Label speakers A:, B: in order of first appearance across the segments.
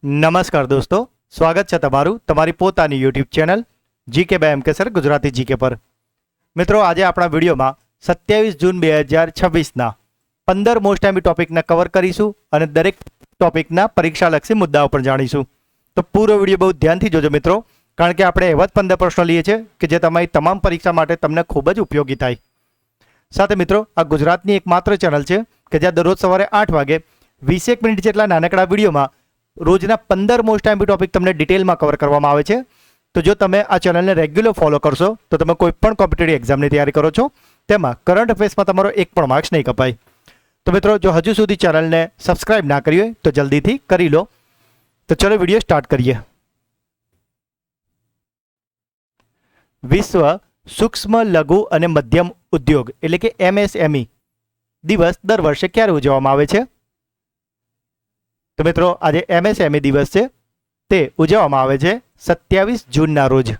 A: નમસ્કાર દોસ્તો, સ્વાગત છે તમારું તમારી પોતાની YouTube channel GK by M K sir Gujarati GK પર. મિત્રો, આજે આપણા વિડીયોમાં 27 જૂન 2026ના 15 મોસ્ટ આઈએમપી ટોપિકને કવર કરીશું અને દરેક ટોપિકના પરીક્ષાલક્ષી મુદ્દાઓ પણ જાણીશું. તો પૂરો વિડીયો બહુ ધ્યાનથી જોજો મિત્રો, કારણ કે આપણે એવા જ 15 પ્રશ્નો લઈએ છીએ કે જે તમારી તમામ પરીક્ષા માટે તમને ખૂબ જ ઉપયોગી થાય. સાથે મિત્રો, આ ગુજરાતની એકમાત્ર ચેનલ છે કે જ્યાં દરરોજ સવારે 8 વાગે 20 મિનિટ જેટલા નાનકડા વિડીયોમાં રોજના 15 મોસ્ટ આઈએમપી ટોપિક તમને ડિટેલમાં કવર કરવામાં આવે છે. તો જો તમે આ ચેનલને રેગ્યુલર ફોલો કરશો તો તમે કોઈ પણ કોમ્પિટિટિવ એક્ઝામની તૈયારી કરો છો તેમાં કરંટ અફેર્સમાં તમારો એક પણ માર્ક્સ નહીં કપાય. તો મિત્રો, જો હજુ સુધી ચેનલને સબસ્ક્રાઇબ ના કરી હોય તો જલ્દીથી કરી લો. તો ચલો વિડીયો સ્ટાર્ટ કરીએ. વિશ્વ સૂક્ષ્મ લઘુ અને મધ્યમ ઉદ્યોગ એટલે કે MSME દિવસ દર વર્ષે ક્યારે ઉજવવામાં આવે છે? તો મિત્રો, આજે MSME દિવસ છે તે ઉજવવામાં આવે છે 27 જૂનના રોજ.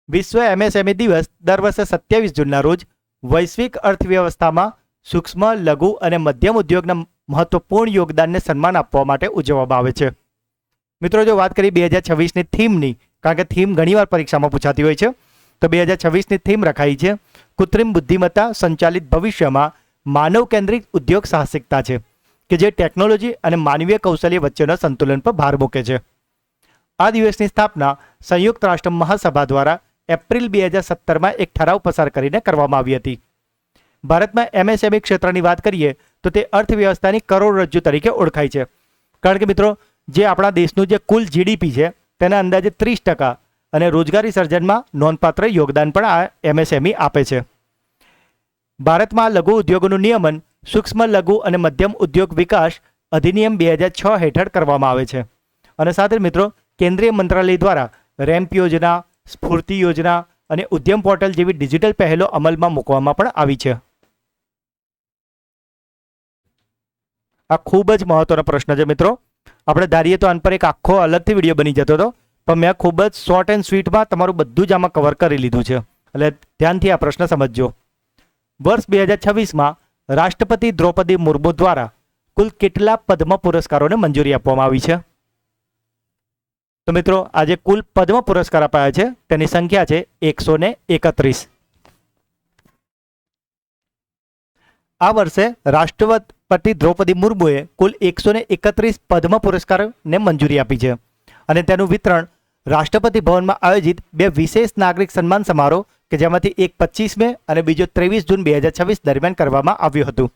A: વિશ્વ MSME દિવસ દર વર્ષે 27 જૂનના રોજ વૈશ્વિક અર્થવ્યવસ્થામાં સૂક્ષ્મ લઘુ અને મધ્યમ ઉદ્યોગના મહત્વપૂર્ણ યોગદાનને સન્માન આપવા માટે ઉજવવામાં આવે છે. મિત્રો, જો વાત કરીએ 2026ની થીમની, કારણ કે થીમ ઘણીવાર પરીક્ષામાં પૂછાતી હોય છે, તો 2026ની થીમ રખાઈ છે કૃત્રિમ બુદ્ધિમત્તા સંચાલિત ભવિષ્યમાં માનવ કેન્દ્રિત ઉદ્યોગ સાહસિકતા છે, કે જે ટેકનોલોજી અને માનવીય કૌશલ્ય વચ્ચેના સંતુલન પર ભાર મૂકે છે. આ દિવસની સ્થાપના સંયુક્ત રાષ્ટ્ર મહાસભા દ્વારા એપ્રિલ 2017માં એક ઠરાવ પસાર કરીને કરવામાં આવી હતી. ભારતમાં MSME ક્ષેત્રની વાત કરીએ તો તે અર્થવ્યવસ્થાની કરોડરજ્જુ તરીકે ઓળખાય છે, કારણ કે મિત્રો, જે આપણા દેશનું જે કુલ GDP છે તેના અંદાજે 30% અને રોજગારી સર્જનમાં નોંધપાત્ર યોગદાન પણ આ MSME આપે છે. ભારતમાં લઘુ ઉદ્યોગોનું નિયમન સૂક્ષ્મ લઘુ અને મધ્યમ ઉદ્યોગ વિકાસ અધિનિયમ 2006 હેઠળ કરવામાં આવે છે. અને સાથે મિત્રો, કેન્દ્રીય મંત્રાલય દ્વારા રેમ્પ યોજના, સ્ફૂર્તિ યોજના અને ઉદ્યમ પોર્ટલ જેવી ડિજિટલ પહેલો અમલમાં મૂકવામાં પણ આવી છે. આ ખૂબ જ મહત્વનો પ્રશ્ન છે મિત્રો. આપણે ધારીએ તો આન પર એક આખો અલગથી વિડીયો બની જતો હતો, પણ મેં ખૂબ જ શોર્ટ એન્ડ સ્વીટમાં તમારું બધું જ આમાં કવર કરી લીધું છે, એટલે ધ્યાનથી આ પ્રશ્ન સમજજો. વર્ષ 2026માં રાષ્ટ્રપતિ દ્રૌપદી મુર્મુ દ્વારા કુલ કેટલા પદ્મ પુરસ્કારોને મંજૂરી આપવામાં આવી છે? તો મિત્રો, આજે કુલ પદ્મ પુરસ્કાર અપાયા છે તેની સંખ્યા છે 131. આ વર્ષે રાષ્ટ્રપતિ દ્રૌપદી મુર્મુએ કુલ 131 પદ્મ પુરસ્કારોને મંજૂરી આપી છે, અને તેનું વિતરણ રાષ્ટ્રપતિ ભવનમાં આયોજિત બે વિશેષ નાગરિક સન્માન સમારોહ કે જેમાંથી એક 25 મે અને બીજો 23 જૂન 2026 દરમિયાન કરવામાં આવ્યું હતું.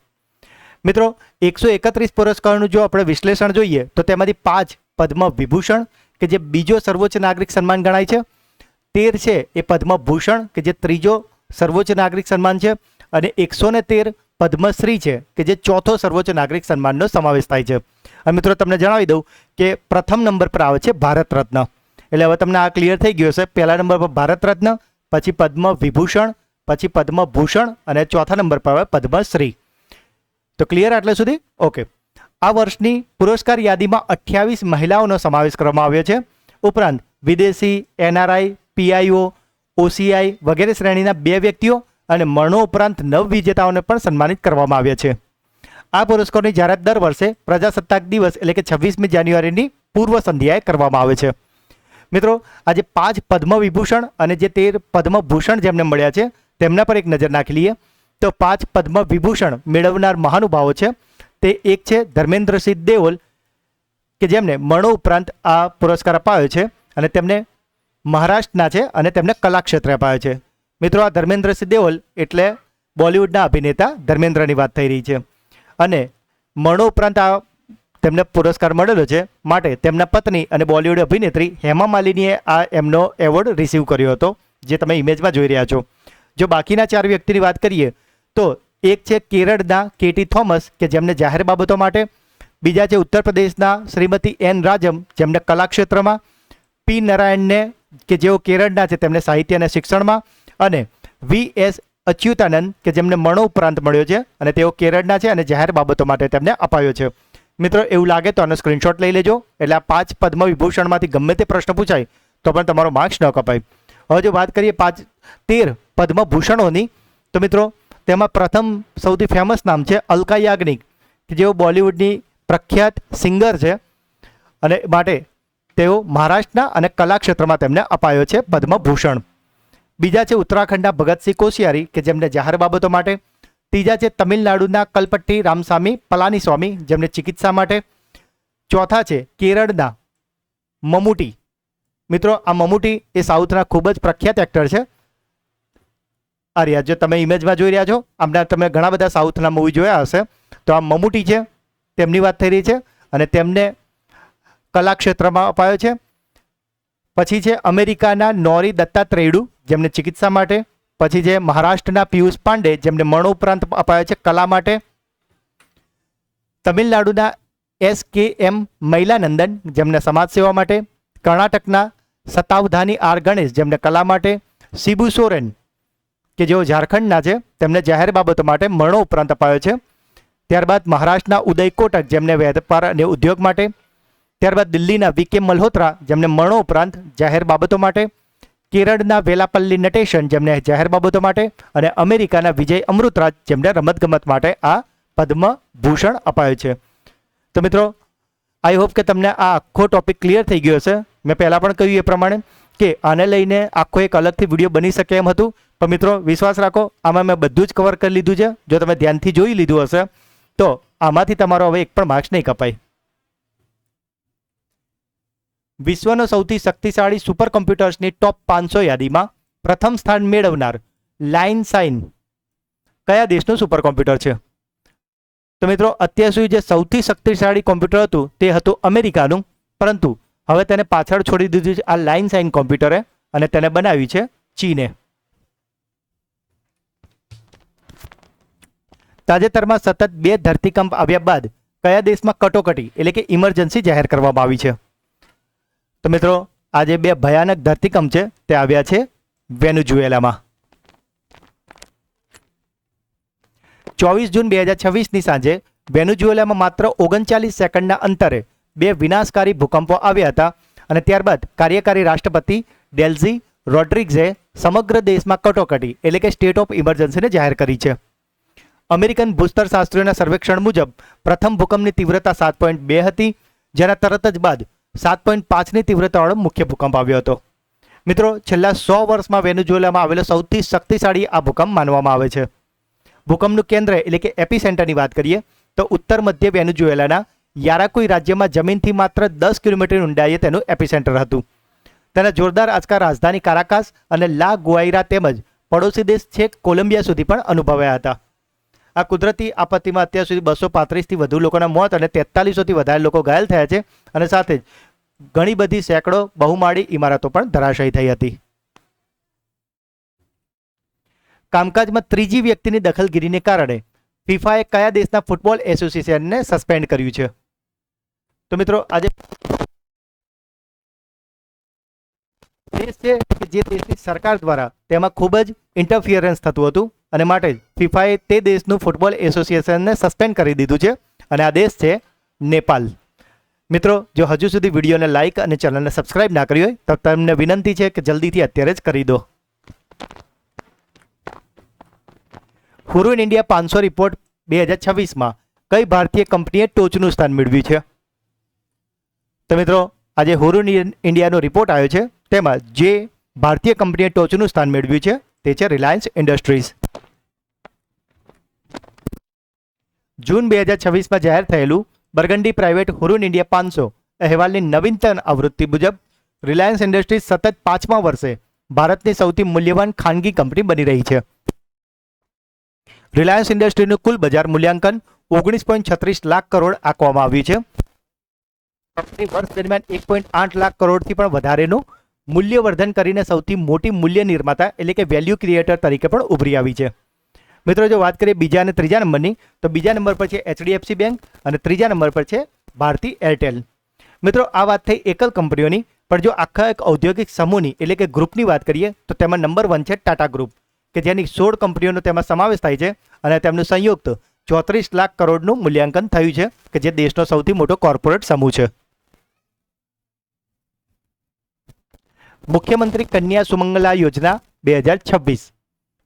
A: મિત્રો, 131 પુરસ્કારોનું જો આપણે વિશ્લેષણ જોઈએ તો તેમાંથી 5 પદ્મ વિભૂષણ કે જે બીજો સર્વોચ્ચ નાગરિક સન્માન ગણાય છે, 13 છે એ પદ્મભૂષણ કે જે ત્રીજો સર્વોચ્ચ નાગરિક સન્માન છે, અને 113 પદ્મશ્રી છે કે જે ચોથો સર્વોચ્ચ નાગરિક સન્માનનો સમાવેશ થાય છે. અને મિત્રો, તમને જણાવી દઉં કે પ્રથમ નંબર પર આવે છે ભારત રત્ન. એટલે હવે તમને આ ક્લિયર થઈ ગયું હશે. પહેલા નંબર પર ભારત રત્ન, પછી પદ્મ વિભૂષણ, પછી પદ્મભૂષણ અને ચોથા નંબર પર આવે પદ્મશ્રી. તો ક્લિયર આટલે સુધી? ઓકે. આ વર્ષની પુરસ્કાર યાદીમાં 28 મહિલાઓનો સમાવેશ કરવામાં આવ્યો છે. ઉપરાંત વિદેશી, NRI, PIO, OCI વગેરે શ્રેણીના 2 વ્યક્તિઓ અને મરણો ઉપરાંત 9 વિજેતાઓને પણ સન્માનિત કરવામાં આવ્યા છે. આ પુરસ્કારની જાહેરાત દર વર્ષે પ્રજાસત્તાક દિવસ એટલે કે 26મી જાન્યુઆરીની પૂર્વ સંધ્યાએ કરવામાં આવે છે. મિત્રો, આજે 5 પદ્મ વિભૂષણ અને જે 13 પદ્મભૂષણ જેમને મળ્યા છે તેમના પર એક નજર નાખી લઈએ. તો 5 પદ્મ વિભૂષણ મેળવનાર મહાનુભાવો છે તે એક છે ધર્મેન્દ્રસિંહ દેઓલ, કે જેમને મરણો ઉપરાંત આ પુરસ્કાર અપાયો છે, અને તેમને મહારાષ્ટ્રના છે અને તેમને કલા ક્ષેત્રે અપાયો છે. મિત્રો, આ ધર્મેન્દ્રસિંહ દેઓલ એટલે બોલિવૂડના અભિનેતા ધર્મેન્દ્રની વાત થઈ રહી છે, અને મરણો ઉપરાંત આ તેમને પુરસ્કાર મળેલો છે માટે તેમના પત્ની અને બોલિવૂડ અભિનેત્રી હેમા માલિનીએ આ એમનો એવોર્ડ રિસીવ કર્યો હતો, જે તમે ઇમેજમાં જોઈ રહ્યા છો. જો બાકીના 4 વ્યક્તિની વાત કરીએ તો એક છે કેરળના KT થોમસ કે જેમને જાહેર બાબતો માટે, બીજા છે ઉત્તર પ્રદેશના શ્રીમતી N રાજમ જેમને કલા ક્ષેત્રમાં, P નારાયણને કે જેઓ કેરળના છે તેમને સાહિત્ય અને શિક્ષણમાં, અને VS અચ્યુતાનંદ કે જેમને મરણો ઉપરાંત મળ્યો છે અને તેઓ કેરળના છે અને જાહેર બાબતો માટે તેમને અપાયો છે. મિત્રો, એવું લાગે તો આનો સ્ક્રીનશોટ લઈ લેજો, એટલે આ 5 પદ્મ વિભૂષણમાંથી ગમે તે પ્રશ્ન પૂછાય તો પણ તમારો માર્ક્સ ન કપાય. હવે જો વાત કરીએ 13 પદ્મભૂષણોની, તો મિત્રો તેમાં પ્રથમ સૌથી ફેમસ નામ છે અલકા યાજ્ઞિક, કે જેઓ બોલિવૂડની પ્રખ્યાત સિંગર છે અને માટે તેઓ મહારાષ્ટ્રના અને કલા ક્ષેત્રમાં તેમને અપાયો છે પદ્મભૂષણ. બીજા છે ઉત્તરાખંડના ભગતસિંહ કોશિયારી કે જેમને જાહેર બાબતો માટે. ત્રીજા છે તમિલનાડુના કલપટ્ટી રામસ્વામી પલાનીસ્વામી જેમને ચિકિત્સા માટે. ચોથા છે કેરળના મમૂટી. મિત્રો આ મમૂટી એ સાઉથના ખૂબ જ પ્રખ્યાત એક્ટર છે. આ રહ્યા જો તમે ઇમેજમાં જોઈ રહ્યા છો, આમના તમે ઘણા બધા સાઉથના મૂવી જોયા હશે. તો આ મમૂટી છે, તેમની વાત થઈ રહી છે અને તેમને કલા ક્ષેત્રમાં અપાયો છે. પછી છે અમેરિકાના નોરી દત્તાત્રેયડુ જેમને ચિકિત્સા માટે. પછી છે મહારાષ્ટ્રના પિયુષ પાંડે જેમને મરણોપરાંત અપાયો છે કલા માટે. તમિલનાડુના SKM મૈલાનંદન જેમને સમાજ સેવા માટે. કર્ણાટકના સતાવધાની આર ગણેશ જેમને કલા માટે. શિબુ સોરેન કે જેઓ ઝારખંડના છે તેમને જાહેર બાબતો માટે મરણોપરાંત અપાયો છે. ત્યારબાદ મહારાષ્ટ્રના ઉદય કોટક જેમને વેપાર અને ઉદ્યોગ માટે. ત્યારબાદ દિલ્હીના VK મલ્હોત્રા જેમને મરણોપરાંત જાહેર બાબતો માટે. કેરળના વેલાપલ્લી નટેશન જેમને જાહેર બાબતો માટે. અને અમેરિકાના વિજય અમૃતરાજ જેમને રમતગમત માટે આ પદ્મભૂષણ અપાયો છે. તો મિત્રો આઈ હોપ કે તમને આ આખો ટોપિક ક્લિયર થઈ ગયો હશે. મેં પહેલાં પણ કહ્યું એ પ્રમાણે કે આને લઈને આખો એક અલગથી વિડીયો બની શકે એમ હતું, પણ મિત્રો વિશ્વાસ રાખો આમાં મેં બધું જ કવર કરી લીધું છે. જો તમે ધ્યાનથી જોઈ લીધું હશે તો આમાંથી તમારો હવે એક પણ માર્ક્સ નહીં કપાય. વિશ્વનો સૌથી શક્તિશાળી સુપર કોમ્પ્યુટર્સની ટોપ 500 યાદીમાં પ્રથમ સ્થાન મેળવનાર લાઇન સાઇન કયા દેશનું સુપર કોમ્પ્યુટર છે? તો મિત્રો અત્યાર સુધી જે સૌથી શક્તિશાળી કોમ્પ્યુટર હતું તે હતું અમેરિકાનું, પરંતુ હવે તેને પાછળ છોડી દીધું છે આ લાઇન સાઇન કોમ્પ્યુટરે અને તેને બનાવ્યું છે ચીને. તાજેતરમાં સતત 2 ધરતીકંપ આવ્યા બાદ કયા દેશમાં કટોકટી એટલે કે ઇમરજન્સી જાહેર કરવામાં આવી છે? તો મિત્રો આજે 2 ભયાનક ધરતીકંપ છે તે આવ્યા છે વેનેઝુએલામાં. 24 જૂન 2026ની સાંજે વેનેઝુએલામાં માત્ર 39 સેકન્ડના અંતરે 2 વિનાશકારી ભૂકંપો આવ્યા હતા અને ત્યારબાદ કાર્યકારી રાષ્ટ્રપતિ ડેલ્ઝી રોડ્રિગ્ઝે સમગ્ર દેશમાં કટોકટી એટલે કે સ્ટેટ ઓફ ઇમરજન્સીને જાહેર કરી છે. અમેરિકન ભૂસ્તરશાસ્ત્રીઓના સર્વેક્ષણ મુજબ પ્રથમ ભૂકંપની તીવ્રતા 7.2 હતી, જેના તરત જ બાદ 7.5ની તીવ્રતાવાળો મુખ્ય ભૂકંપ આવ્યો હતો. મિત્રો છેલ્લા 100 વર્ષમાં વેનેઝુએલામાં આવેલો સૌથી શક્તિશાળી આ ભૂકંપ માનવામાં આવે છે. ભૂકંપનું કેન્દ્ર એટલે કે એપિસેન્ટરની વાત કરીએ તો ઉત્તર મધ્ય વેનેઝુએલાના યારાકુઈ રાજ્યમાં જમીનથી માત્ર 10 કિલોમીટર ઊંડાઈએ તેનું એપિસેન્ટર હતું. તેના જોરદાર આંચકા રાજધાની કારાકાસ અને લા ગુઆઇરા તેમજ પડોશી દેશ છેક કોલંબિયા સુધી પણ અનુભવાયા હતા. આ કુદરતી આપત્તિમાં અત્યાર સુધી 235થી વધુ લોકોના મોત અને 4300થી વધારે લોકો ઘાયલ થયા છે અને સાથે જ ઘણી બધી સેંકડો બહુમાળી ઇમારતો પણ ધરાશાયી થઈ હતી. કામકાજમાં ત્રીજી વ્યક્તિની દખલગીરીને કારણે ફિફાએ કયા દેશના ફૂટબોલ એસોસિએશનને સસ્પેન્ડ કર્યું છે? તો મિત્રો આજે દેશ છે કે જે દેશની સરકાર દ્વારા તેમાં ખૂબ જ ઇન્ટરફિયરન્સ થતું હતું અને માટે ફિફાએ તે દેશનું ફૂટબોલ એસોસિએશનને સસ્પેન્ડ કરી દીધું છે અને આ દેશ છે નેપાલ. મિત્રો જો હજુ સુધી વિડીયોને લાઇક અને ચેનલને સબસ્ક્રાઇબ ના કરી હોય તો તમને વિનંતી છે કે જલ્દીથી અત્યારે જ કરી દો. હુરુન ઇન્ડિયા 500 રિપોર્ટ 2026માં કઈ ભારતીય કંપનીએ ટોચનું સ્થાન મેળવ્યું છે? તો મિત્રો આજે હુરુન ઇન્ડિયાનો રિપોર્ટ આવ્યો છે, તેમાં જે ભારતીય કંપનીએ ટોચનું સ્થાન મેળવ્યું છે તે છે રિલાયન્સ ઇન્ડસ્ટ્રીઝ. જૂન 2026માં જાહેર થયેલું બર્ગન્ડી પ્રાઇવેટ હુરુન ઇન્ડિયા 500 અહેવાલની નવીનતમ આવૃત્તિ મુજબ રિલાયન્સ ઇન્ડસ્ટ્રીઝ સતત 5મા વર્ષે ભારતની સૌથી મૂલ્યવાન ખાનગી કંપની બની રહી છે. રિલાયન્સ ઇન્ડસ્ટ્રીનું કુલ બજાર મૂલ્યાંકન 19.36 લાખ કરોડ આંકવામાં આવ્યું છે. કંપની વર્ષ દરમિયાન 1.8 લાખ કરોડથી પણ વધારેનું મૂલ્યવર્ધન કરીને સૌથી મોટી મૂલ્ય નિર્માતા એટલે કે વેલ્યુ ક્રિએટર તરીકે પણ ઉભરી આવી છે. મિત્રો જો વાત કરીએ બીજા અને ત્રીજા નંબરની, તો બીજા નંબર પર છે HDFC બેંક અને ત્રીજા નંબર પર છે ભારતી એરટેલ. મિત્રો આ વાત થઈ એકલ કંપનીઓની, પણ જો આખા એક ઔદ્યોગિક સમૂહની એટલે કે ગ્રુપની વાત કરીએ તો તેમાં નંબર 1 છે ટાટા ગ્રુપ કે જેની 16 કંપનીઓનો તેમાં સમાવેશ થાય છે અને તેમનું સંયુક્ત 34 લાખ કરોડનું મૂલ્યાંકન થયું છે કે જે દેશનો સૌથી મોટો કોર્પોરેટ સમૂહ છે. મુખ્યમંત્રી કન્યા સુમંગલા યોજના 2026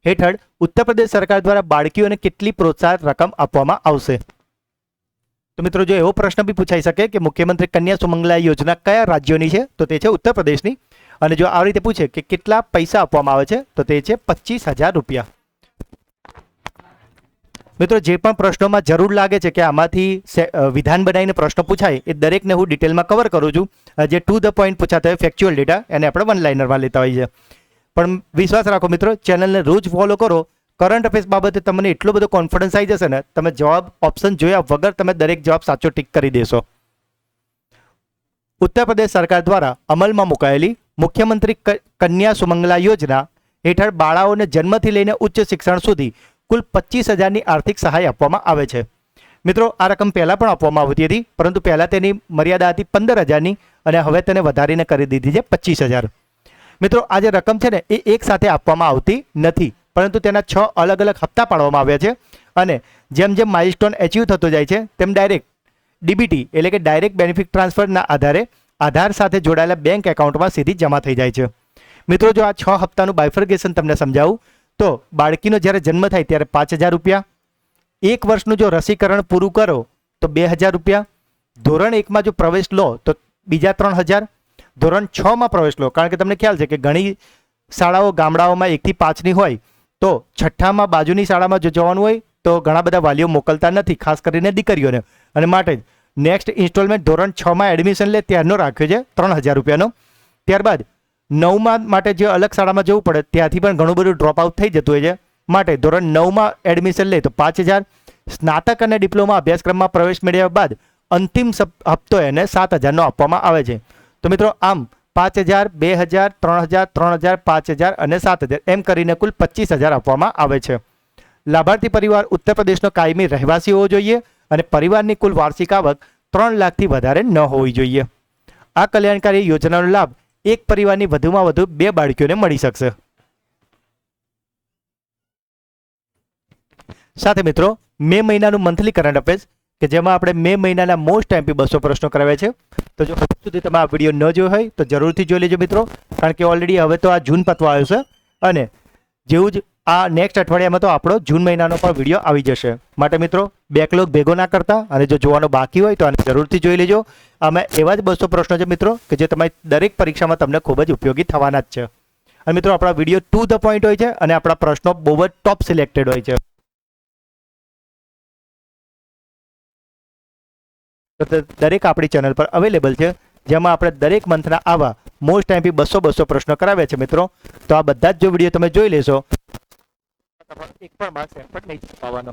A: હેઠળ ઉત્તર પ્રદેશ સરકાર દ્વારા બાળકીઓને કેટલી પ્રોત્સાહન રકમ આપવામાં આવશે? તો મિત્રો જો એવો પ્રશ્ન બી પૂછાઈ શકે કે મુખ્યમંત્રી કન્યા સુમંગલા યોજના કયા રાજ્યોની છે, તો તે છે ઉત્તર પ્રદેશની. અને જો આ રીતે પૂછે કે કેટલા પૈસા આપવામાં આવે છે, તો તે છે 25,000 રૂપિયા. મિત્રો જે પણ પ્રશ્નોમાં જરૂર લાગે છે કે આમાંથી વિધાન બનાવીને પ્રશ્ન પૂછાય એ દરેકને હું ડિટેલમાં કવર કરું છું. જે ટુ ધ પોઈન્ટ પૂછાતા હોય ફેક્ચ્યુઅલ ડેટા એને આપણે વન લાઇનરમાં લેતા હોઈએ છીએ. પણ વિશ્વાસ રાખો મિત્રો, ચેનલને રોજ ફોલો કરો. કરંટ અફેર્સ બાબતે તમને એટલો બધો કોન્ફિડન્સ આવી જશે ને, તમે જવાબ ઓપ્શન જોયા વગર તમે દરેક જવાબ સાચો ટીક કરી દેશો. ઉત્તર પ્રદેશ સરકાર દ્વારા અમલમાં મુકાયેલી મુખ્યમંત્રી કન્યા સુમંગલા યોજના હેઠળ બાળાઓને જન્મથી લઈને ઉચ્ચ શિક્ષણ સુધી કુલ 25,000ની આર્થિક સહાય આપવામાં આવે છે. મિત્રો આ રકમ પહેલાં પણ આપવામાં આવતી હતી, પરંતુ પહેલાં તેની મર્યાદા હતી 15,000ની અને હવે તેને વધારીને કરી દીધી છે 25,000. મિત્રો આ જે રકમ છે ને એ એક સાથે આપવામાં આવતી નથી, પરંતુ તેના 6 અલગ અલગ હપ્તા પાડવામાં આવ્યા છે. અને જેમ જેમ માઇલસ્ટોન એચીવ થતો જાય છે તેમ ડાયરેક્ટ ડીબીટી એટલે કે ડાયરેક્ટ બેનિફિટ ટ્રાન્સફરના આધારે આધાર સાથે જોડાયેલા બેંક એકાઉન્ટમાં સીધી જમા થઈ જાય છે. મિત્રો જો આ 6 હપ્તાનું બાયફર્ગેશન તમને સમજાવું તો બાળકીનો જ્યારે જન્મ થાય ત્યારે 5,000 રૂપિયા, 1 વર્ષનું જો રસીકરણ પૂરું કરો તો 2,000 રૂપિયા, ધોરણ 1માં જો પ્રવેશ લો તો બીજા 3,000, ધોરણ 6માં પ્રવેશ લો, કારણ કે તમને ખ્યાલ છે કે ઘણી શાળાઓ ગામડાઓમાં 1 થી 5ની હોય, તો 6ઠ્ઠામાં બાજુની શાળામાં જો જવાનું હોય તો ઘણા બધા વાલીઓ મોકલતા નથી, ખાસ કરીને દીકરીઓને. અને માટે જ નેક્સ્ટ ઇન્સ્ટોલમેન્ટ ધોરણ 6માં એડમિશન લે ત્યારનો રાખ્યો છે 3,000 રૂપિયાનો. ત્યારબાદ 9માં માટે જે અલગ શાળામાં જવું પડે ત્યાંથી પણ ઘણું બધું ડ્રોપ આઉટ થઈ જતું હોય છે, માટે ધોરણ 9માં એડમિશન લે તો 5,000. સ્નાતક અને ડિપ્લોમા અભ્યાસક્રમમાં પ્રવેશ મેળવ્યા બાદ અંતિમ હપ્તો એને 7,000નો આપવામાં આવે છે. તો મિત્રો આમ 5,000, 2,000, 3,000, 3,000, 5,000 અને 7,000 એમ કરીને કુલ 25,000 આપવામાં આવે છે. લાભાર્થી પરિવાર ઉત્તર પ્રદેશનો કાયમી રહેવાસી હોવો જોઈએ અને પરિવારની કુલ વાર્ષિક આવક 3 લાખથી વધારે ન હોવી જોઈએ. આ કલ્યાણકારી યોજનાનો લાભ એક પરિવારની વધુમાં વધુ 2 બાળકીઓને મળી શકશે. સાથે મિત્રો મે મહિનાનું મંથલી કરંટ અફેર્સ કે જેમાં આપણે મે મહિનાના મોસ્ટ એમપી 200 પ્રશ્નો કરાવ્યા છે. તો જો હજુ સુધી તમે આ વિડીયો ન જોયો હોય તો જરૂરથી જોઈ લેજો મિત્રો, કારણ કે ઓલરેડી હવે તો આ જૂન પતવા આવ્યો છે અને જેવું જ આ નેક્સ્ટ અઠવાડિયામાં તો આપણો જૂન મહિનાનો પણ વિડીયો આવી જશે. માટે મિત્રો બેકલોગ ભેગો ના કરતા અને જો જોવાનો બાકી હોય તો આને જરૂરથી જોઈ લેજો. આમાં એવા જ 200 પ્રશ્નો છે મિત્રો કે જે તમારી દરેક પરીક્ષામાં તમને ખૂબ જ ઉપયોગી થવાના જ છે. અને મિત્રો આપણા વિડીયો ટુ ધ પોઈન્ટ હોય છે અને આપણા પ્રશ્નો બહુ જ ટોપ સિલેક્ટેડ હોય છે. તો દરેક આપણી ચેનલ પર અવેલેબલ છે, જેમાં આપણે દરેક મંથના આવા મોસ્ટ એમપી 200 પ્રશ્નો કરાવ્યા છે મિત્રો. તો આ બધા જ જો વિડીયો તમે જોઈ લેશો એક પણ માર્ક્સ એમ પણ નહીં છપાવવાનો.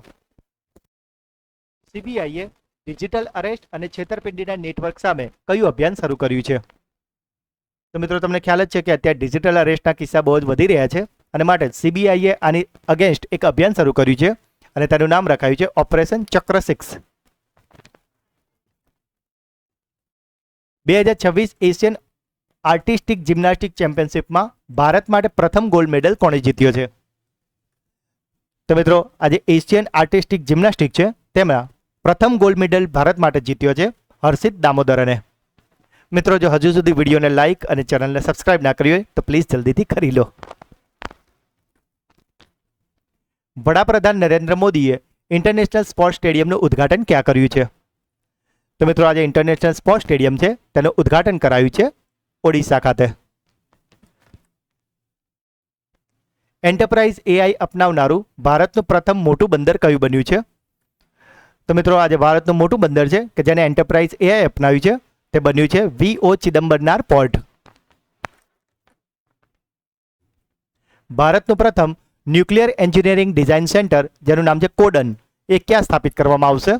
A: સીબીઆઈએ ડિજિટલ અરેસ્ટ અને છેતરપિંડીના નેટવર્ક સામે કયું અભિયાન શરૂ કર્યું છે? તો મિત્રો તમને ખ્યાલ જ છે કે અત્યારે ડિજિટલ અરેસ્ટના કિસ્સા બહુ જ વધી રહ્યા છે અને માટે સીબીઆઈએ આની અગેન્સ્ટ એક અભિયાન શરૂ કર્યું છે અને તેનું નામ રખાયું છે ઓપરેશન ચક્ર 6. 2026 એશિયન આર્ટિસ્ટિક જિમ્નાસ્ટિક ચેમ્પિયનશિપમાં ભારત માટે પ્રથમ ગોલ્ડ મેડલ કોણે જીત્યો છે? તો મિત્રો આજે એશિયન આર્ટિસ્ટિક જિમ્નાસ્ટિક છે તેમાં પ્રથમ ગોલ્ડ મેડલ ભારત માટે જીત્યો છે હર્ષિત દામોદરને. મિત્રો જો હજુ સુધી વિડીયોને લાઇક અને ચેનલને સબસ્ક્રાઇબ ના કરી હોય તો પ્લીઝ જલ્દીથી કરી લો. વડાપ્રધાન નરેન્દ્ર મોદીએ ઇન્ટરનેશનલ સ્પોર્ટ્સ સ્ટેડિયમનું ઉદ્ઘાટન ક્યાં કર્યું છે? તો મિત્રો આજે ઇન્ટરનેશનલ સ્પોર્ટ્સ સ્ટેડિયમ છે તેનું ઉદ્ઘાટન કરાયું છે ઓડિશા ખાતે. એન્ટરપ્રાઇઝ એઆઈ અપનાવનારું ભારતનું પ્રથમ મોટું બંદર કયું બન્યું છે? તો મિત્રો આજે ભારતનું મોટું બંદર છે કે જેને એન્ટરપ્રાઇઝ એઆઈ અપનાવ્યું છે તે બન્યું છે વીઓ ચિદમ્બરનાર પોર્ટ. ભારતનું પ્રથમ ન્યુક્લિયર એન્જિનિયરિંગ ડિઝાઇન સેન્ટર જેનું નામ છે કોડન એ ક્યાં સ્થાપિત કરવામાં આવશે?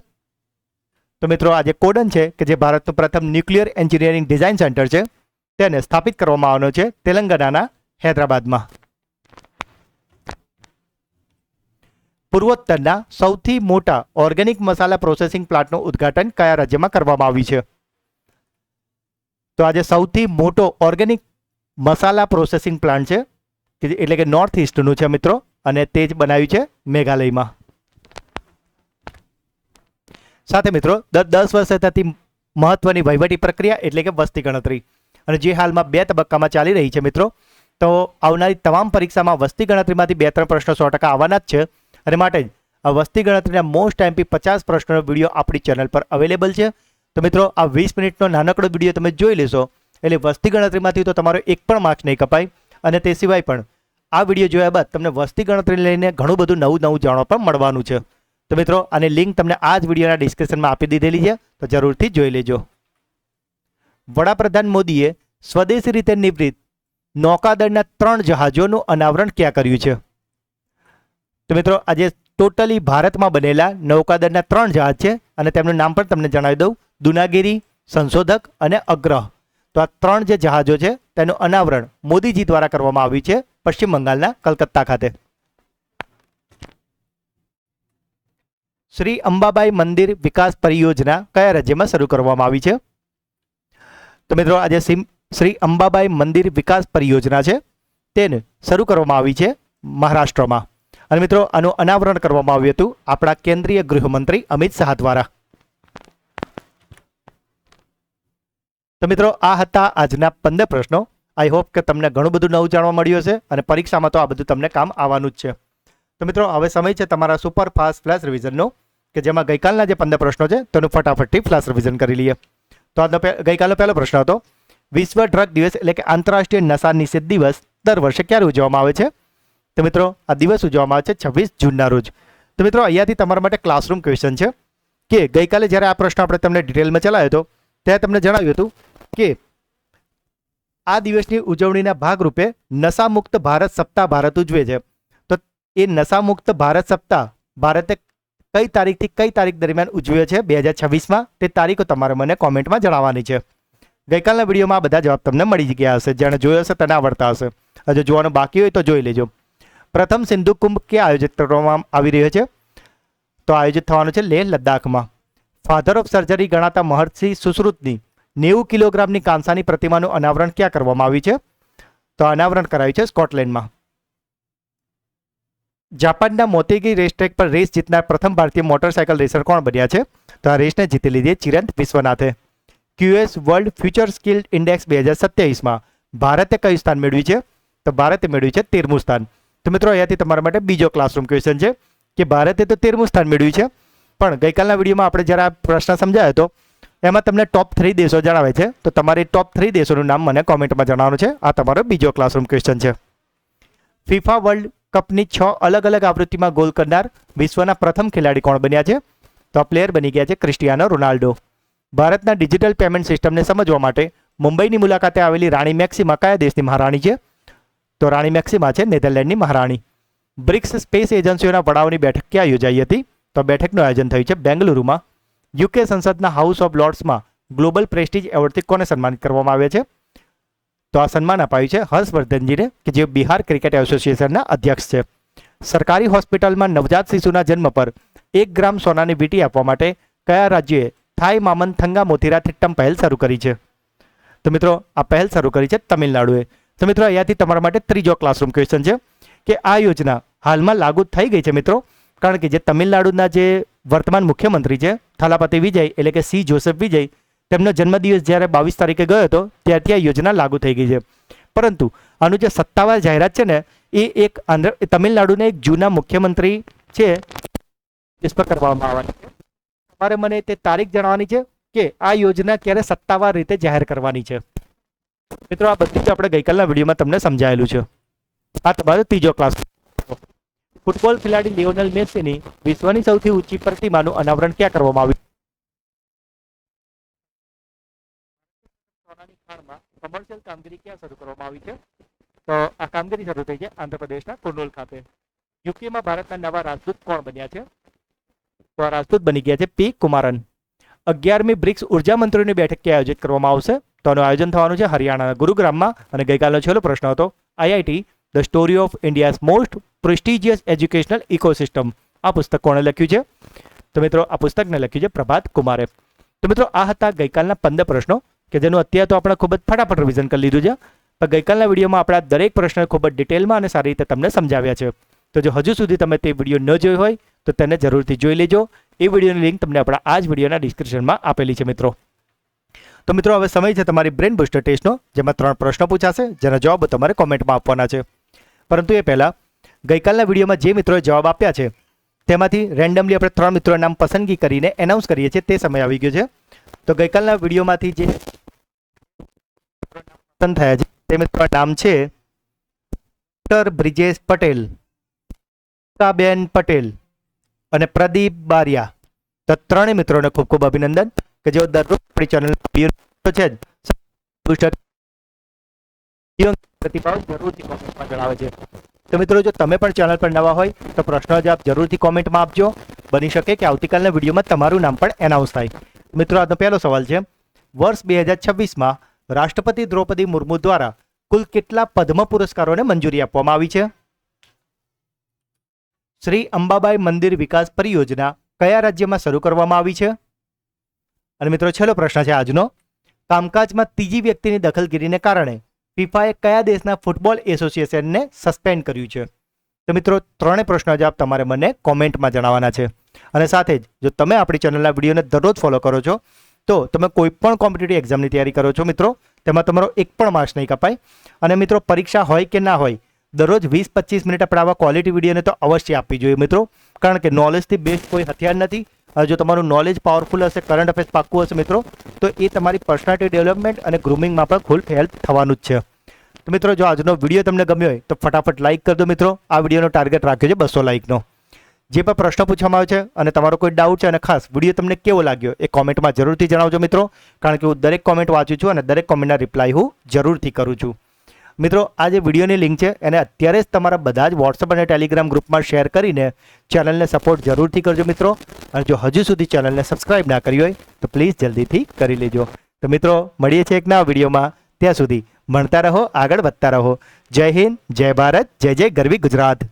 A: તો મિત્રો આજે કોડન છે કે જે ભારતનું પ્રથમ ન્યુક્લિયર એન્જિનિયરિંગ ડિઝાઇન સેન્ટર છે તેને સ્થાપિત કરવામાં આવવાનો છે તેલંગાણાના હૈદરાબાદમાં. પૂર્વોત્તરના સૌથી મોટા ઓર્ગેનિક મસાલા પ્રોસેસિંગ પ્લાન્ટનું ઉદ્ઘાટન કયા રાજ્યમાં કરવામાં આવ્યું છે? તો આજે સૌથી મોટો ઓર્ગેનિક મસાલા પ્રોસેસિંગ પ્લાન્ટ છે એટલે કે નોર્થ ઇસ્ટનું છે મિત્રો અને તે જ બનાવ્યું છે મેઘાલયમાં. સાથે મિત્રો દર 10 વર્ષે થતી મહત્વની વહીવટી પ્રક્રિયા એટલે કે વસ્તી ગણતરી અને જે હાલમાં 2 તબક્કામાં ચાલી રહી છે મિત્રો. તો આવનારી તમામ પરીક્ષામાં વસ્તી ગણતરીમાંથી 2-3 પ્રશ્નો 100% આવવાના જ છે અને માટે જ આ વસ્તી ગણતરીના મોસ્ટ એમપી 50 પ્રશ્નોનો વિડીયો આપણી ચેનલ પર અવેલેબલ છે. તો મિત્રો આ 20 મિનિટનો નાનકડો વિડીયો તમે જોઈ લેશો એટલે વસ્તી ગણતરીમાંથી તો તમારો એક પણ માર્ક્સ નહીં કપાય. અને તે સિવાય પણ આ વિડીયો જોયા બાદ તમને વસ્તી ગણતરી લઈને ઘણું બધું નવું જાણવા પણ મળવાનું છે. તો મિત્રો આની લિંક તમને આ જ વિડીયોના ડિસ્ક્રિપ્શનમાં આપી દીધેલી છે, તો જરૂરથી જોઈ લેજો. વડાપ્રધાન મોદીએ સ્વદેશી રીતે નિર્મિત નૌકાદળના 3 જહાજોનું અનાવરણ ક્યાં કર્યું છે? તો મિત્રો આજે ટોટલી ભારતમાં બનેલા નૌકાદળના 3 જહાજ છે અને તેમનું નામ પણ તમને જણાવી દઉં. દુનાગીરી, સંશોધક અને અગ્રહ. તો આ 3 જે જહાજો છે તેનું અનાવરણ મોદીજી દ્વારા કરવામાં આવ્યું છે પશ્ચિમ બંગાળના કલકત્તા ખાતે. શ્રી અંબાબાઈ મંદિર વિકાસ પરિયોજના કયા રાજ્યમાં શરૂ કરવામાં આવી છે? તો મિત્રો આજે શ્રી અંબાબાઈ મંદિર વિકાસ પરિયોજના છે તેને શરૂ કરવામાં આવી છે મહારાષ્ટ્રમાં. અને મિત્રો આનું અનાવરણ કરવામાં આવ્યું હતું આપણા કેન્દ્રીય ગૃહમંત્રી અમિત શાહ દ્વારા. તો મિત્રો આ હતા આજના 15 પ્રશ્નો. આઈ હોપ કે તમને ઘણું બધું નવું જાણવા મળ્યું હશે અને પરીક્ષામાં તો આ બધું તમને કામ આવવાનું જ છે. તો મિત્રો હવે સમય છે તમારા સુપર ફાસ્ટ ફ્લેશ રિવિઝનનો, કે જેમાં ગઈકાલના જે 15 પ્રશ્નો છે તેનું ફટાફટથી ફ્લેશ રિવિઝન કરી લઈએ. તો આજનો ગઈકાલનો પહેલો પ્રશ્ન હતો, વિશ્વ ડ્રગ દિવસ એટલે કે આંતરરાષ્ટ્રીય નશા નિષેધ દિવસ દર વર્ષે ક્યારે ઉજવવામાં આવે છે? તો મિત્રો આ દિવસ ઉજવવામાં આવે છે 26 જૂનના રોજ. તો મિત્રો અહીંયાથી તમારા માટે ક્લાસરૂમ ક્વેશ્ચન છે કે ગઈકાલે જ્યારે આ પ્રશ્ન આપણે તમને ડિટેલમાં ચલાવ્યો હતો ત્યારે તમને જણાવ્યું હતું કે આ દિવસની ઉજવણીના ભાગરૂપે નશામુક્ત ભારત સપ્તાહ ભારત ઉજવે છે. તો એ નશામુક્ત ભારત સપ્તાહ ભારતે કઈ તારીખથી કઈ તારીખ દરમિયાન ઉજવ્યો છે 2026માં તે તારીખો તમારે મને કોમેન્ટમાં જણાવવાની છે. ગઈકાલના વિડીયોમાં આ બધા જવાબ તમને મળી ગયા હશે. જેણે જોયો હશે તેને આવડતા હશે. હજુ જોવાનું બાકી હોય તો જોઈ લેજો. પ્રથમ સિંધુ કુંભ ક્યાં આયોજિત કરવામાં આવી રહ્યો છે? તો આયોજિત થવાનું છે લેહ લદ્દાખમાં. ફાધર ઓફ સર્જરી ગણાતા મહર્ષિ સુશ્રુતની 90 કિલોગ્રામની કાંસાની પ્રતિમાનું અનાવરણ ક્યાં કરવામાં આવ્યું છે? તો અનાવરણ કરાયું છે સ્કોટલેન્ડમાં. જાપાનના મોતેગી રેસ ટ્રેક પર રેસ જીતનાર પ્રથમ ભારતીય મોટરસાયકલ રેસર કોણ બન્યા છે? તો આ રેસને જીતી લીધી ચિરંત વિશ્વનાથે. QS world future skill index 2027માં ભારતે કયું સ્થાન મેળવ્યું છે? તો ભારતે મેળવ્યું છે 13મું સ્થાન. તો મિત્રો અહીંયાથી તમારા માટે બીજો ક્લાસરૂમ ક્વેશ્ચન છે કે ભારતે તો 13મું સ્થાન મેળવ્યું છે, પણ ગઈકાલના વિડીયોમાં આપણે જ્યારે આ પ્રશ્ન સમજાયો હતો એમાં તમને ટોપ 3 દેશો જણાવે છે. તો તમારી ટોપ 3 દેશોનું નામ મને કોમેન્ટમાં જણાવવાનું છે. આ તમારો બીજો ક્લાસરૂમ ક્વેશ્ચન છે. ફિફા વર્લ્ડ કપની 6 અલગ અલગ આવૃત્તિમાં ગોલ કરનાર વિશ્વના પ્રથમ ખેલાડી કોણ બન્યા છે? તો આ પ્લેયર બની ગયા છે ક્રિસ્ટિયાનો રોનાલ્ડો. ભારતના ડિજિટલ પેમેન્ટ સિસ્ટમને સમજવા માટે મુંબઈની મુલાકાતે આવેલી રાણી મેક્સિમા કયા દેશની મહારાણી છે? તો રાણી મેક્સિમા છે નેધરલેન્ડની મહારાણી. બ્રિક્સ સ્પેસ એજન્સીઓના વડાઓની બેઠક ક્યાં યોજાઈ હતી? તો બેઠકનું આયોજન થયું છે બેંગલુરુમાં. યુકે સંસદના હાઉસ ઓફ લોર્ડ્સમાં ગ્લોબલ પ્રેસ્ટીજ એવોર્ડથી કોને સન્માનિત કરવામાં આવ્યા છે? તો આ સન્માન અપાયું છે હર્ષવર્ધનજીને, કે જે બિહાર ક્રિકેટ એસોસિએશનના અધ્યક્ષ છે. સરકારી હોસ્પિટલમાં નવજાત શિશુના જન્મ પર 1 ગ્રામ સોનાની વીંટી આપવા માટે કયા રાજ્યએ થાઈ મામન થંગા મોથીરા થિટ્ટમ પહેલ શરૂ કરી છે? તો મિત્રો આ પહેલ શરૂ કરી છે તમિલનાડુએ. તો મિત્રો અહીંયાથી તમારા માટે ત્રીજો ક્લાસરૂમ ક્વેશ્ચન છે કે આ યોજના હાલમાં લાગુ થઈ ગઈ છે મિત્રો, કારણ કે જે તમિલનાડુના જે વર્તમાન મુખ્યમંત્રી છે થલાપતિ વિજય એટલે કે સી જોસેફ વિજય, તેમનો જન્મદિવસ જ્યારે 22 તારીખે ગયો હતો ત્યારથી આ યોજના લાગુ થઈ ગઈ છે. પરંતુ આનું જે સત્તાવાર જાહેરાત છે ને એ તમિલનાડુના એક જૂના મુખ્યમંત્રી છે ઇસ પર કરવામાં આવવાની છે. તમારે મને તે તારીખ જણાવવાની છે કે આ યોજના ક્યારે સત્તાવાર રીતે જાહેર કરવાની છે. મિત્રો આ બધું જ આપણે ગઈકાલના વિડીયોમાં તમને સમજાયેલું છે. આ તમારો ત્રીજો ક્લાસ. ફૂટબોલ ખેલાડી લિયોનેલ મેસીની વિશ્વની સૌથી ઊંચી પ્રતિમાનું અનાવરણ ક્યાં કરવામાં આવ્યું? સોનાની ખાણમાં કમર્શિયલ કામગીરી ક્યાં શરૂ કરવામાં આવી છે? તો આ કામગીરી શરૂ થઈ છે આંધ્રપ્રદેશના કુર્નૂલ ખાતે. યુકેમાં ભારતના નવા રાજદૂત કોણ બન્યા છે? તો આ રાજદૂત બની ગયા છે પી કુમારન. 11મી બ્રિક્સ ઉર્જા મંત્રીઓની બેઠક ક્યાં આયોજિત કરવામાં આવશે? તો આનું આયોજન થવાનું છે હરિયાણાના ગુરુગ્રામમાં. અને ગઈકાલનો છેલ્લો પ્રશ્ન હતો IIT the story of India's most prestigious educational ecosystem. આ પુસ્તક કોણે લખ્યું છે? તો મિત્રો આ પુસ્તકને લખ્યું છે પ્રભાત કુમારે. તો મિત્રો આ હતા ગઈકાલના 15 પ્રશ્નો કે જેનું અત્યારે તો આપણે ખૂબ જ ફટાફટ રિવિઝન કરી લીધું છે, પણ ગઈકાલના વિડીયોમાં આપણે આ દરેક પ્રશ્ન ખૂબ જ ડિટેલમાં અને સારી રીતે તમને સમજાવ્યા છે. તો જો હજુ સુધી તમે તે વિડીયો ન જોયો હોય તો તેને જરૂરથી જોઈ લેજો. એ વિડીયોની લિંક તમને આપણા આ જ વિડીયોના ડિસ્ક્રિપ્શનમાં આપેલી છે મિત્રો. તો મિત્રો હવે સમય છે તમારી બ્રેન બુસ્ટર ટેસ્ટનો, જેમાં 3 પ્રશ્નો પૂછાશે જેના જવાબ તમારે કોમેન્ટમાં આપવાના છે. પરંતુ એ પહેલાં ગઈકાલના વિડીયોમાં જે મિત્રોએ જવાબ આપ્યા છે તેમાંથી રેન્ડમલી આપણે 3 મિત્રોના નામ પસંદગી કરીને એનાઉન્સ કરીએ છીએ. તે સમય આવી ગયો છે. તો ગઈકાલના વિડીયોમાંથી જે પસંદ થયા છે તે મિત્રોના નામ છે ડૉક્ટર બ્રિજેશ પટેલ, બેન પટેલ અને પ્રદીપ બારિયા. તો ત્રણેય મિત્રોને ખૂબ ખૂબ અભિનંદન કે જેઓ દરરોજ આપણી ચેનલ છે પ્રતિભાવ જરૂરથી કોમેન્ટમાં જણાવે છે. તો મિત્રો, જો તમે પણ ચેનલ પર નવા હોય તો પ્રશ્નો જવાબ જરૂરથી કોમેન્ટમાં આપજો. બની શકે કે આવતીકાલના વિડીયોમાં તમારું નામ પણ એનાઉન્સ થાય. મિત્રો, આજનો પહેલો સવાલ છે, વર્ષ 2026માં રાષ્ટ્રપતિ દ્રૌપદી મુર્મુ દ્વારા કુલ કેટલા પદ્મ પુરસ્કારોને મંજૂરી આપવામાં આવી છે? શ્રી અંબાબાઈ મંદિર વિકાસ પરિયોજના કયા રાજ્યમાં શરૂ કરવામાં આવી છે? અને મિત્રો, છેલ્લો પ્રશ્ન છે આજનો, કામકાજમાં ત્રીજી વ્યક્તિની દખલગીરીને કારણે ફિફાએ કયા દેશના ફૂટબોલ એસોસિએશનને સસ્પેન્ડ કર્યું છે? તો મિત્રો, ત્રણેય પ્રશ્નો જવાબ તમારે મને કોમેન્ટમાં જણાવવાના છે. અને સાથે જ જો તમે આપણી ચેનલના વિડીયોને દરરોજ ફોલો કરો છો તો તમે કોઈ પણ કોમ્પિટિટિવ એક્ઝામની તૈયારી કરો છો મિત્રો, તેમાં તમારો એક પણ માર્ક્સ નહીં કપાય. અને મિત્રો, પરીક્ષા હોય કે ના હોય, દરરોજ 20-25 મિનિટ આપણે આવા ક્વોલિટી વિડીયોને તો અવશ્ય આપવી જોઈએ મિત્રો, કારણ કે નોલેજથી બેસ્ટ કોઈ હથિયાર નથી. જો તમારું નોલેજ પાવરફુલ હશે, કરંટ અફેર્સ પાક્કું હશે મિત્રો, તો એ તમારી પર્સનાલિટી ડેવલપમેન્ટ અને ગ્રૂમિંગમાં પણ ફૂલ હેલ્પ થવાનું જ છે. તો મિત્રો, જો આજનો વિડીયો તમને ગમ્યો હોય તો ફટાફટ લાઇક કરી દો મિત્રો. આ વિડીયોનો ટાર્ગેટ રાખ્યો છે 200 લાઇકનો. જે પણ પ્રશ્ન પૂછવામાં આવે છે અને તમારો કોઈ ડાઉટ છે અને ખાસ વિડીયો તમને કેવો લાગ્યો એ કોમેન્ટમાં જરૂરથી જણાવજો મિત્રો, કારણ કે હું દરેક કોમેન્ટ વાંચું છું અને દરેક કોમેન્ટના રિપ્લાય હું જરૂરથી કરું છું. મિત્રો, આ જે વિડીયોની લિંક છે એને અત્યારે જ તમારા બધા જ વોટ્સઅપ અને ટેલિગ્રામ ગ્રુપમાં શેર કરીને ચેનલને સપોર્ટ જરૂરથી કરજો મિત્રો. અને જો હજુ સુધી ચેનલને સબસ્ક્રાઇબ ના કરી હોય તો પ્લીઝ જલ્દીથી કરી લેજો. તો મિત્રો, મળીએ છીએ એક નવા વિડીયોમાં. ત્યાં સુધી ભણતા રહો, આગળ વધતા રહો. જય હિન્દ, જય ભારત, જય જય ગરવી ગુજરાત.